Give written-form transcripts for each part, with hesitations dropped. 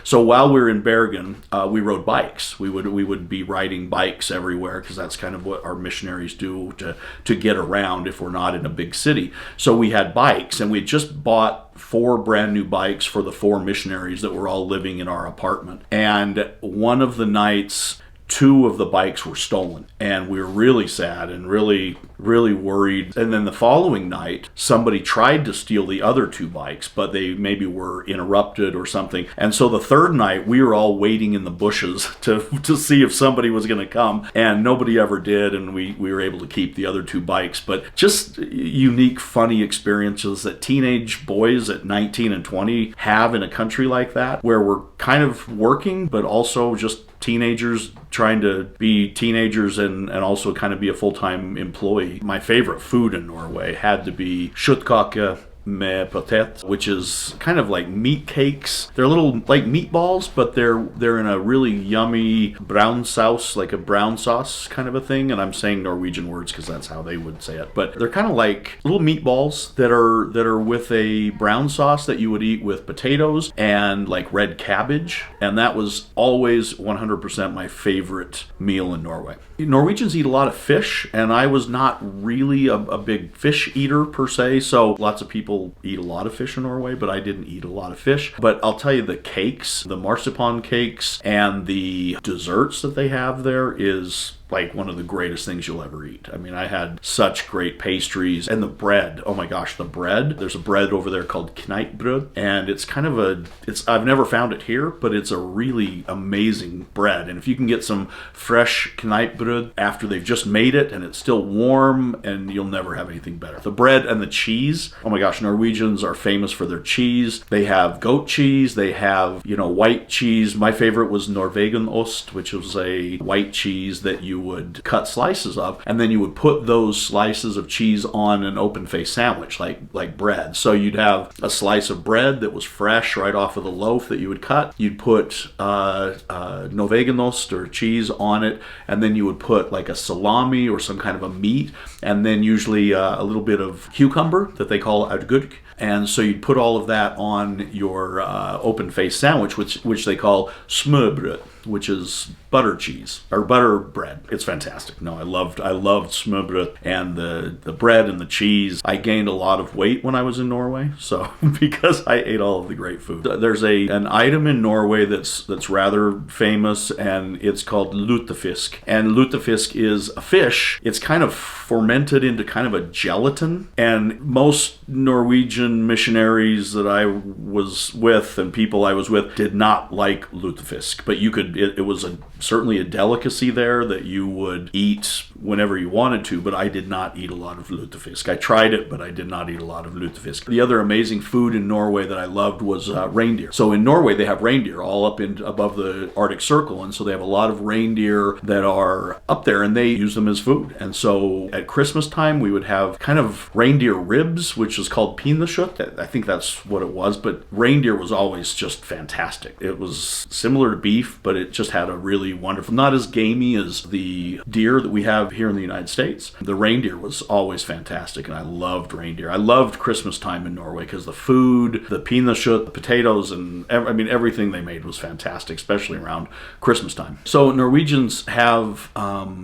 So while we were in Bergen, we rode bikes. We would be riding bikes everywhere because that's kind of what our missionaries do to get around if we're not in a big city. So we had bikes, and we had just bought 4 brand new bikes for the 4 missionaries that were all living in our apartment. And one of the nights, 2 of the bikes were stolen, and we were really sad and really worried. And then the following night, somebody tried to steal the other 2 bikes, but they maybe were interrupted or something. And so the third night, we were all waiting in the bushes to see if somebody was going to come, and nobody ever did, and we were able to keep the other 2 bikes. But just unique, funny experiences that teenage boys at 19 and 20 have in a country like that, where we're kind of working, but also just teenagers trying to be teenagers and also kind of be a full-time employee. My favorite food in Norway had to be kjøttkake med potet, which is kind of like meat cakes. They're little like meatballs, but they're in a really yummy brown sauce, like a brown sauce kind of a thing. And I'm saying Norwegian words because that's how they would say it. But they're kind of like little meatballs that are with a brown sauce that you would eat with potatoes and like red cabbage. And that was always 100% my favorite meal in Norway. Norwegians eat a lot of fish, and I was not really a big fish eater per se, so lots of people eat a lot of fish in Norway, but I didn't eat a lot of fish. But I'll tell you, the cakes, the marzipan cakes, and the desserts that they have there is like one of the greatest things you'll ever eat. I mean, I had such great pastries, and the bread. Oh my gosh, the bread. There's a bread over there called knækbrød, and it's kind of I've never found it here, but it's a really amazing bread. And if you can get some fresh knækbrød after they've just made it and it's still warm, and you'll never have anything better. The bread and the cheese. Oh my gosh, Norwegians are famous for their cheese. They have goat cheese, they have, white cheese. My favorite was Norwegian ost, which was a white cheese that you would cut slices of, and then you would put those slices of cheese on an open-faced sandwich like bread. So you'd have a slice of bread that was fresh right off of the loaf that you would cut. You'd put Norwegianost or cheese on it, and then you would put like a salami or some kind of a meat, and then usually a little bit of cucumber that they call agurk. And so you'd put all of that on your open-faced sandwich, which they call smørbrød, which is butter cheese or butter bread. It's fantastic. No, I loved smørbrød and the bread and the cheese. I gained a lot of weight when I was in Norway, so because I ate all of the great food. There's an item in Norway that's rather famous, and it's called Lutherfisk. And Lutherfisk is a fish. It's kind of fermented into kind of a gelatin, and most Norwegian missionaries that I was with and people I was with did not like Lutherfisk, but it was certainly a delicacy there that you would eat whenever you wanted to, but I did not eat a lot of Lutherfisk. I tried it, but I did not eat a lot of Lutherfisk. The other amazing food in Norway that I loved was reindeer. So in Norway, they have reindeer all up above the Arctic Circle, and so they have a lot of reindeer that are up there, and they use them as food. And so at Christmas time, we would have kind of reindeer ribs, which is called pinnekjøtt. I think that's what it was, but reindeer was always just fantastic. It was similar to beef, but it just had a really wonderful, not as gamey as the deer that we have here in the United States. The reindeer was always fantastic, and I loved reindeer. I loved Christmas time in Norway because the food, the pinnekjøtt, the potatoes, and everything they made was fantastic, especially around Christmas time. So Norwegians have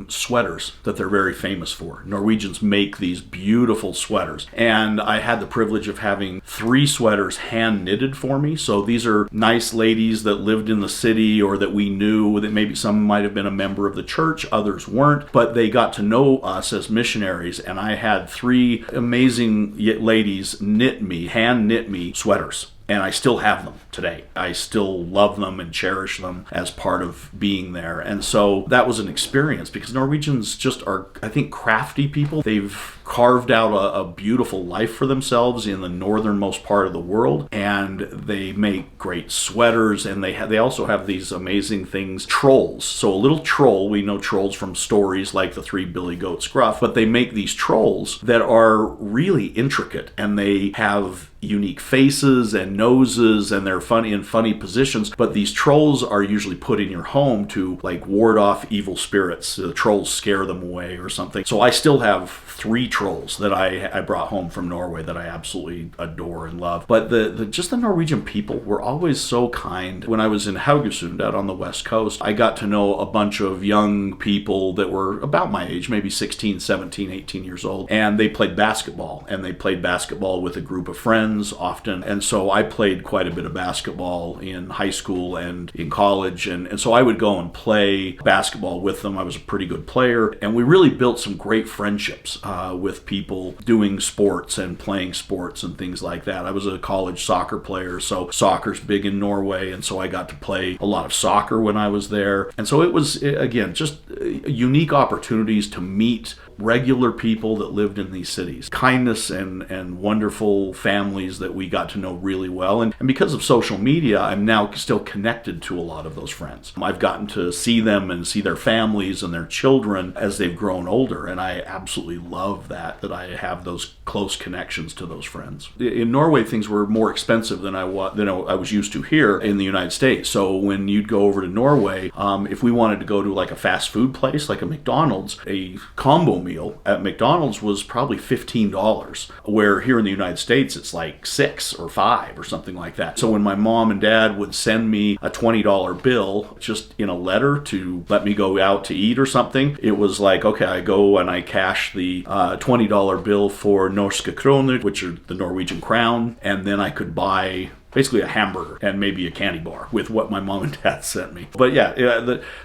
sweaters that they're very famous for. Norwegians make these beautiful sweaters, and I had the privilege of having 3 sweaters hand knitted for me. So these are nice ladies that lived in the city or that we knew, that maybe some might have been a member of the church, others weren't, but they got to know us as missionaries, and I had 3 amazing ladies hand knit me sweaters. And I still have them today. I still love them and cherish them as part of being there. And so that was an experience because Norwegians just are, I think, crafty people. They've carved out a beautiful life for themselves in the northernmost part of the world, and they make great sweaters, and they also have these amazing things, trolls. So a little troll, we know trolls from stories like the 3 Billy Goat Scruff, but they make these trolls that are really intricate, and they have unique faces and noses and they're funny in funny positions, but these trolls are usually put in your home to like ward off evil spirits. The trolls scare them away or something. So I still have 3 trolls that I brought home from Norway that I absolutely adore and love. But the Norwegian people were always so kind. When I was in Haugesund out on the west coast, I got to know a bunch of young people that were about my age, maybe 16, 17, 18 years old, and they played basketball. And they played basketball with a group of friends often. And so I played quite a bit of basketball in high school and in college. And so I would go and play basketball with them. I was a pretty good player. And we really built some great friendships with people doing sports and playing sports and things like that. I was a college soccer player, so soccer's big in Norway, and so I got to play a lot of soccer when I was there. And so it was, again, just unique opportunities to meet regular people that lived in these cities. Kindness and wonderful families that we got to know really well. And because of social media, I'm now still connected to a lot of those friends. I've gotten to see them and see their families and their children as they've grown older, and I absolutely love that I have those close connections to those friends. In Norway, things were more expensive than I was used to here in the United States. So when you'd go over to Norway, if we wanted to go to like a fast food place, like a McDonald's, a combo meal at McDonald's was probably $15, where here in the United States it's like $6 or $5 or something like that. So when my mom and dad would send me a $20 bill just in a letter to let me go out to eat or something, it was like, okay, I go and I cash the $20 bill for norske kroner, which are the Norwegian crown, and then I could buy basically a hamburger and maybe a candy bar with what my mom and dad sent me. But yeah,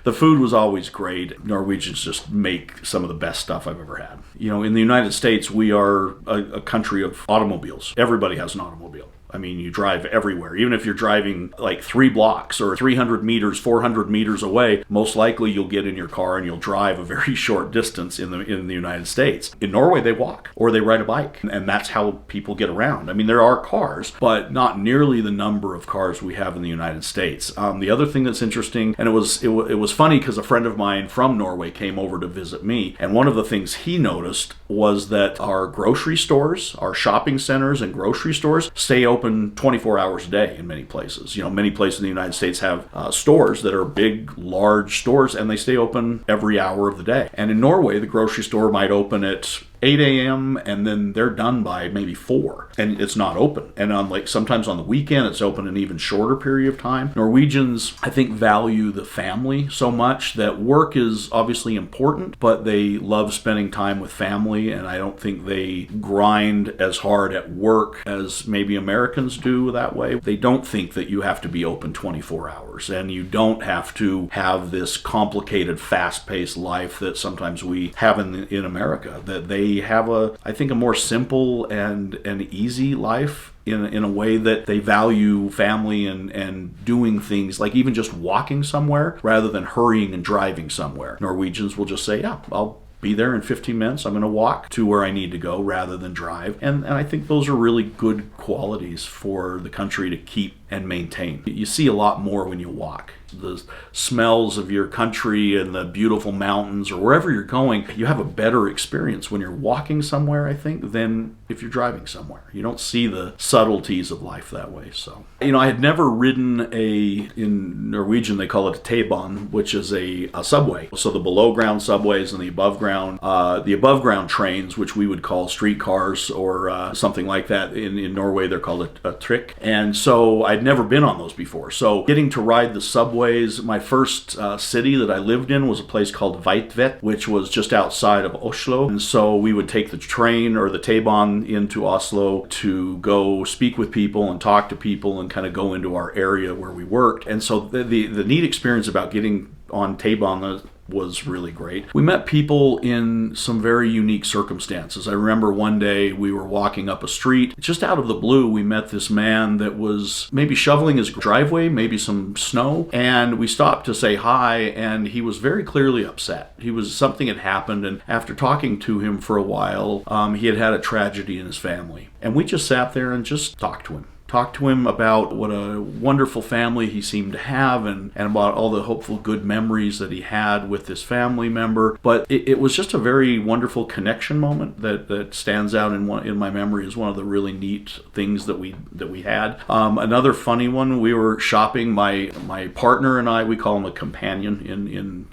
the food was always great. Norwegians just make some of the best stuff I've ever had. In the United States, we are a country of automobiles. Everybody has an automobile. I mean, you drive everywhere. Even if you're driving like 3 blocks or 300 meters, 400 meters away, most likely you'll get in your car and you'll drive a very short distance in the United States. In Norway, they walk or they ride a bike, and that's how people get around. I mean, there are cars, but not nearly the number of cars we have in the United States. The other thing that's interesting, and it was funny because a friend of mine from Norway came over to visit me, and one of the things he noticed was that our grocery stores, our shopping centers and grocery stores stay open 24 hours a day in many places. Many places in the United States have stores that are big, large stores, and they stay open every hour of the day. And in Norway, the grocery store might open at 8 a.m. and then they're done by maybe 4 and it's not open. And sometimes on the weekend it's open an even shorter period of time. Norwegians, I think, value the family so much that work is obviously important, but they love spending time with family, and I don't think they grind as hard at work as maybe Americans do that way. They don't think that you have to be open 24 hours and you don't have to have this complicated, fast-paced life that sometimes we have in America. That they have I think a more simple and easy life in a way that they value family and doing things like even just walking somewhere rather than hurrying and driving somewhere. Norwegians will just say, yeah, I'll be there in 15 minutes. I'm going to walk to where I need to go rather than drive. And I think those are really good qualities for the country to keep and maintain. You see a lot more when you walk. The smells of your country and the beautiful mountains or wherever you're going, you have a better experience when you're walking somewhere, I think, than if you're driving somewhere. You don't see the subtleties of life that way. So, I had never ridden in Norwegian they call it a T-bane, which is a subway. So the below ground subways and the above ground trains, which we would call streetcars or something like that. In Norway, they're called a trick. And so I'd never been on those before. So getting to ride the subways, my first city that I lived in was a place called Veitvet, which was just outside of Oslo. And so we would take the train or the T-bane into Oslo to go speak with people and talk to people and kind of go into our area where we worked. And so the neat experience about getting on T-bane was really great. We met people in some very unique circumstances. I remember one day we were walking up a street. Just out of the blue, we met this man that was maybe shoveling his driveway, maybe some snow, and we stopped to say hi, and he was very clearly upset. Something had happened, and after talking to him for a while, he had had a tragedy in his family. And we just sat there and just talked talked to him about what a wonderful family he seemed to have, and about all the hopeful good memories that he had with this family member. But it was just a very wonderful connection moment that stands out in my memory as one of the really neat things that we had. Another funny one, we were shopping, my partner and I, we call him a companion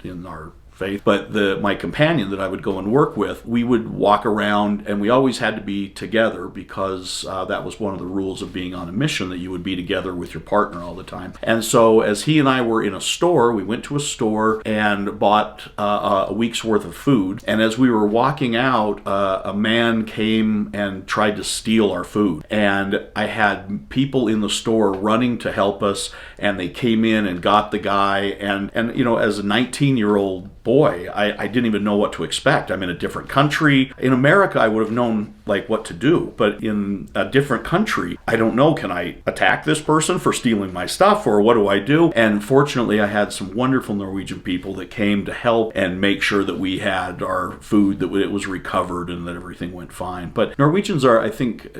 in our faith, but my companion that I would go and work with, we would walk around, and we always had to be together because that was one of the rules of being on a mission, that you would be together with your partner all the time. And so as he and I were in a store, we went to a store and bought a week's worth of food, and as we were walking out, a man came and tried to steal our food, and I had people in the store running to help us, and they came in and got the guy, and as a 19-year-old boy, I didn't even know what to expect. I'm in a different country. In America, I would have known what to do, but in a different country, I don't know. Can I attack this person for stealing my stuff, or what do I do? And fortunately, I had some wonderful Norwegian people that came to help and make sure that we had our food, that it was recovered, and that everything went fine. But Norwegians are, I think,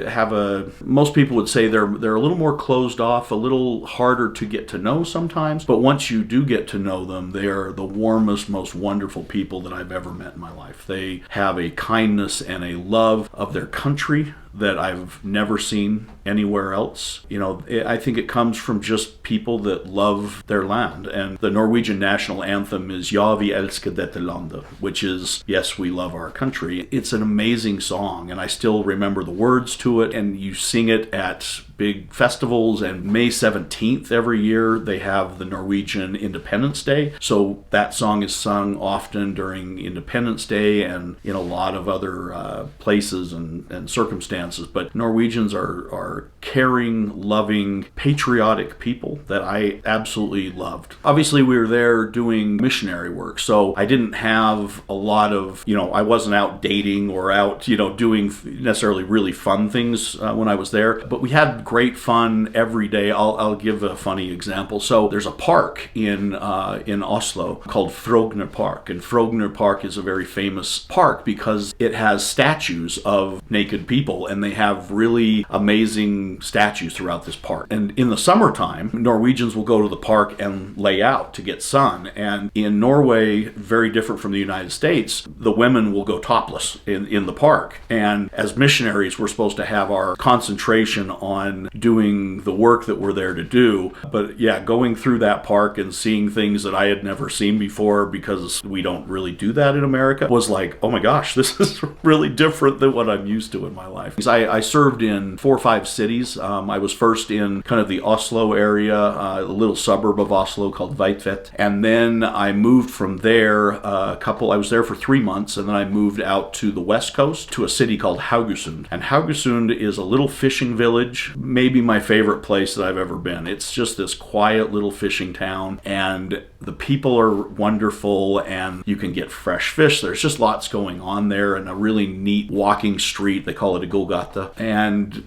most people would say they're a little more closed off, a little harder to get to know sometimes, but once you do get to know them, they are the warmest, most wonderful people that I've ever met in my life. They have a kindness and a love of their country that I've never seen anywhere else. I think it comes from just people that love their land. And the Norwegian national anthem is Ja, vi elsker dette landet, which is, yes, we love our country. It's an amazing song, and I still remember the words to it, and you sing it at big festivals. And May 17th every year, they have the Norwegian Independence Day. So that song is sung often during Independence Day and in a lot of other places and circumstances. But Norwegians are caring, loving, patriotic people that I absolutely loved. Obviously, we were there doing missionary work, so I didn't have a lot of, I wasn't out dating or out, doing necessarily really fun things when I was there. But we had great fun every day. I'll give a funny example. So there's a park in Oslo called Frogner Park, and Frogner Park is a very famous park because it has statues of naked people, and they have really amazing statues throughout this park. And in the summertime, Norwegians will go to the park and lay out to get sun. And in Norway, very different from the United States, the women will go topless in the park. And as missionaries, we're supposed to have our concentration on doing the work that we're there to do. But yeah, going through that park and seeing things that I had never seen before, because we don't really do that in America, was like, oh my gosh, this is really different than what I'm used to in my life. I served in 4 or 5 cities. I was first in kind of the Oslo area, a little suburb of Oslo called Veitvet. And then I moved from there I was there for 3 months, and then I moved out to the west coast to a city called Haugesund. And Haugesund is a little fishing village, maybe my favorite place that I've ever been. It's just this quiet little fishing town, and the people are wonderful, and you can get fresh fish. There's just lots going on there, and a really neat walking street. They call it a Golgata. And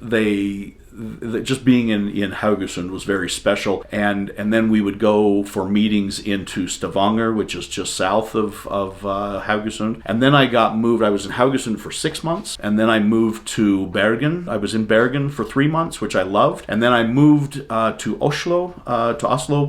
just being in Haugesund was very special. And then we would go for meetings into Stavanger, which is just south of Haugesund. And then I got moved. I was in Haugesund for 6 months, and then I moved to Bergen. I was in Bergen for 3 months, which I loved. And then I moved to Oslo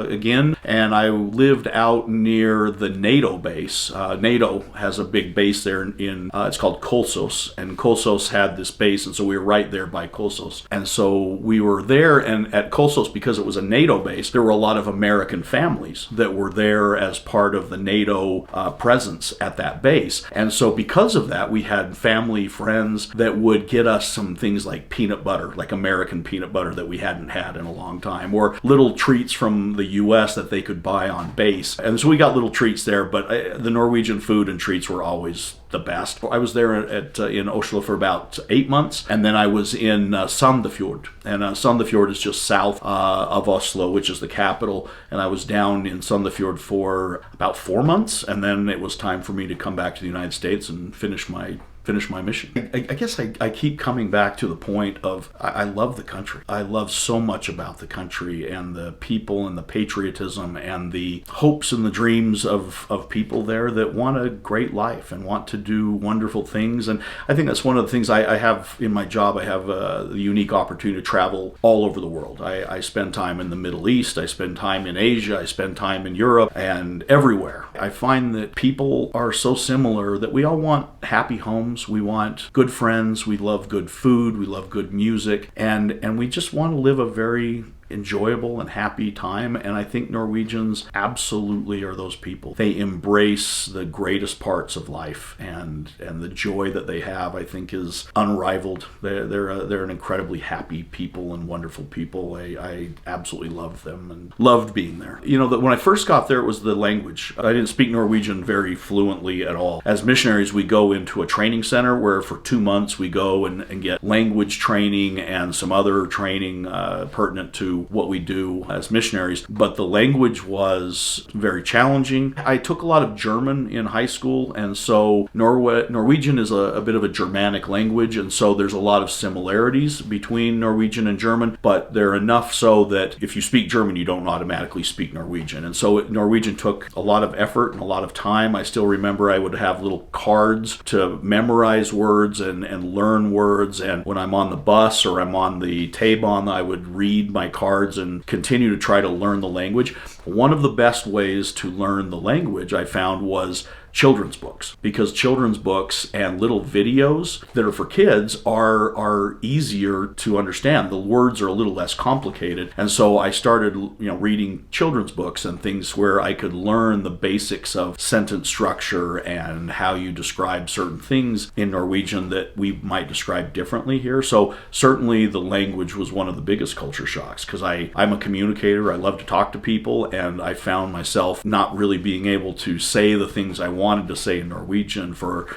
again, and I lived out near the NATO base. NATO has a big base there it's called Kolsås, and Kolsås had this base, and so we were right there by Kolsås. And so we were there, and at Kolsås, because it was a NATO base, there were a lot of American families that were there as part of the NATO presence at that base. And so because of that, we had family friends that would get us some things like peanut butter, like American peanut butter that we hadn't had in a long time, or little treats from the US that they could buy on base. And so we got little treats there, but the Norwegian food and treats were always the best. I was there in Oslo for about 8 months, and then I was in Sandefjord. And Sandefjord is just south of Oslo, which is the capital. And I was down in Sandefjord for about 4 months, and then it was time for me to come back to the United States and finish my finish my mission. I guess I keep coming back to the point of I love the country. I love so much about the country and the people and the patriotism and the hopes and the dreams of people there that want a great life and want to do wonderful things. And I think that's one of the things I have in my job. I have the unique opportunity to travel all over the world. I spend time in the Middle East. I spend time in Asia. I spend time in Europe and everywhere. I find that people are so similar that we all want happy homes. We want good friends. We love good food. We love good music. And we just want to live a very enjoyable and happy time. And I think Norwegians absolutely are those people. They embrace the greatest parts of life, and the joy that they have, I think, is unrivaled. They're an incredibly happy people and wonderful people. I absolutely love them and loved being there. You know, that when I first got there, it was the language. I didn't speak Norwegian very fluently at all. As missionaries, we go into a training center where for 2 months we go and get language training and some other training pertinent to what we do as missionaries, but the language was very challenging. I took a lot of German in high school, and so Norwegian is a bit of a Germanic language, and so there's a lot of similarities between Norwegian and German, but they're enough so that if you speak German, you don't automatically speak Norwegian. And so Norwegian took a lot of effort and a lot of time. I still remember I would have little cards to memorize words and learn words, and when I'm on the bus or I'm on the T-Bahn, I would read my cards and continue to try to learn the language. One of the best ways to learn the language I found was children's books, because children's books and little videos that are for kids are easier to understand. The words are a little less complicated, and so I started reading children's books and things where I could learn the basics of sentence structure and how you describe certain things in Norwegian that we might describe differently here. So certainly the language was one of the biggest culture shocks, because I'm a communicator. I love to talk to people, and I found myself not really being able to say the things I wanted to say in Norwegian for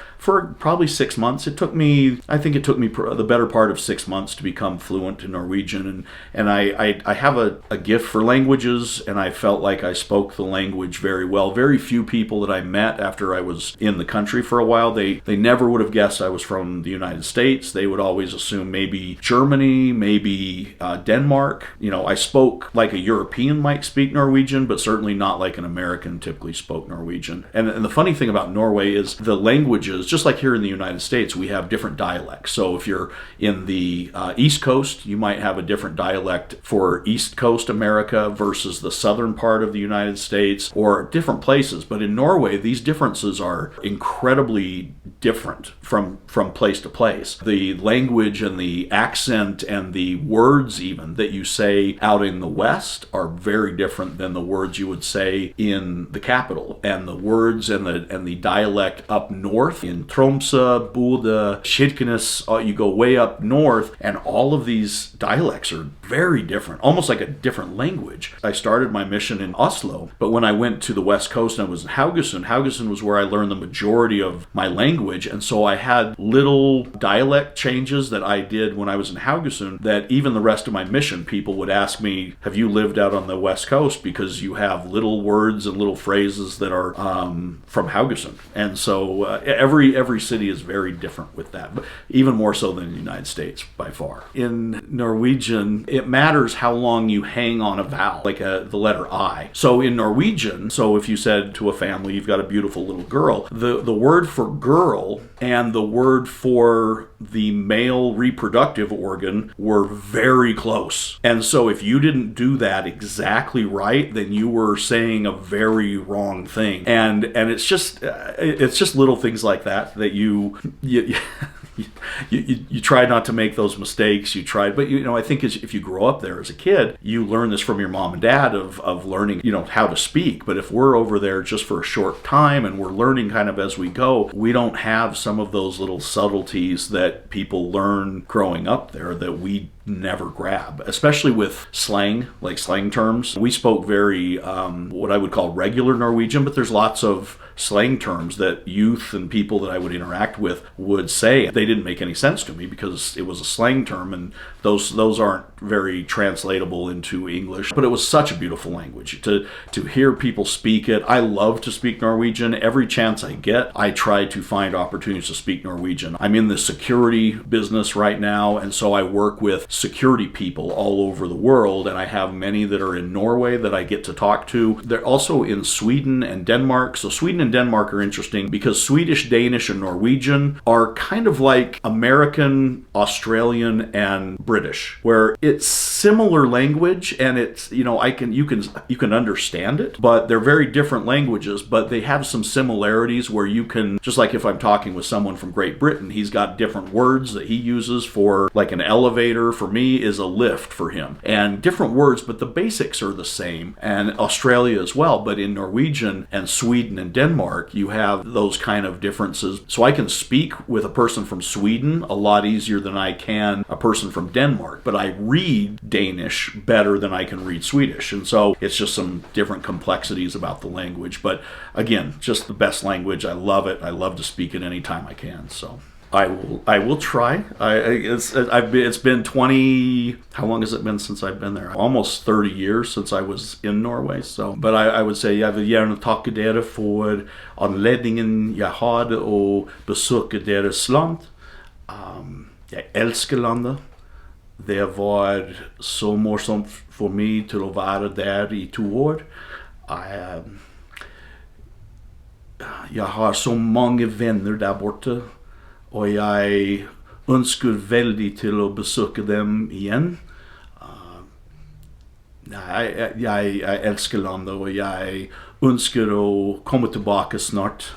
probably 6 months. I think it took me the better part of 6 months to become fluent in Norwegian, and I have a gift for languages, and I felt like I spoke the language very well. Very few people that I met after I was in the country for a while, they never would have guessed I was from the United States. They would always assume maybe Germany, maybe Denmark. I spoke like a European might speak Norwegian, but certainly not like an American typically spoke Norwegian. And the funny thing about Norway is the languages, just like here in the United States, we have different dialects. So if you're in the East Coast, you might have a different dialect for East Coast America versus the southern part of the United States, or different places. But in Norway, these differences are incredibly different from place to place. The language and the accent and the words even that you say out in the West are very different than the words you would say in the capital, and the words and the dialect up north in Tromsø, Bodø, Kirkenes. You go way up north, and all of these dialects are very different, almost like a different language. I started my mission in Oslo, but when I went to the West Coast and I was in Haugesund was where I learned the majority of my language, and so I had little dialect changes that I did when I was in Haugesund that even the rest of my mission, people would ask me, have you lived out on the West Coast? Because you have little words and little phrases that are from Haugesund. And so every city is very different with that, but even more so than the United States by far. In Norwegian, it matters how long you hang on a vowel, like the letter I. So in Norwegian, so if you said to a family, you've got a beautiful little girl, the word for girl and the word for the male reproductive organ were very close. And so if you didn't do that exactly right, then you were saying a very wrong thing. And it's just little things like that you try not to make those mistakes. But I think if you grow up there as a kid, you learn this from your mom and dad of learning, how to speak. But if we're over there just for a short time and we're learning kind of as we go, we don't have some of those little subtleties that people learn growing up there that we never grab, especially with slang, like slang terms. We spoke very, what I would call regular Norwegian, but there's lots of slang terms that youth and people that I would interact with would say. They didn't make any sense to me because it was a slang term, and those aren't very translatable into English. But it was such a beautiful language to hear people speak it. I love to speak Norwegian. Every chance I get, I try to find opportunities to speak Norwegian. I'm in the security business right now, and so I work with security people all over the world, and I have many that are in Norway that I get to talk to. They're also in Sweden and Denmark. So Sweden and Denmark are interesting because Swedish, Danish, and Norwegian are kind of like American, Australian, and British, where it's similar language, and it's, you know, you can understand it, but they're very different languages, but they have some similarities where you can, just like if I'm talking with someone from Great Britain, he's got different words that he uses for, like an elevator for me is a lift for him, and different words, but the basics are the same, and Australia as well. But in Norwegian and Sweden and Denmark, you have those kind of differences. So I can speak with a person from Sweden a lot easier than I can a person from Denmark, but I read Danish better than I can read Swedish, and so it's just some different complexities about the language. But again, just the best language. I love it. I love to speak it anytime I can. So I will try. It's been 20. How long has it been since I've been there? Almost 30 years since I was in Norway. So, but I would say jag vill gärna tacka dere för anledningen jag hade att besöka deras land. Jag älskar landet. Det var så morsomt för mig till att vara där i 2 år. Jag har så många vänner där borta. Och jag önskar väldigt till att besöka dem igen. Jag älskar landet och jag önskar att komma tillbaka snart.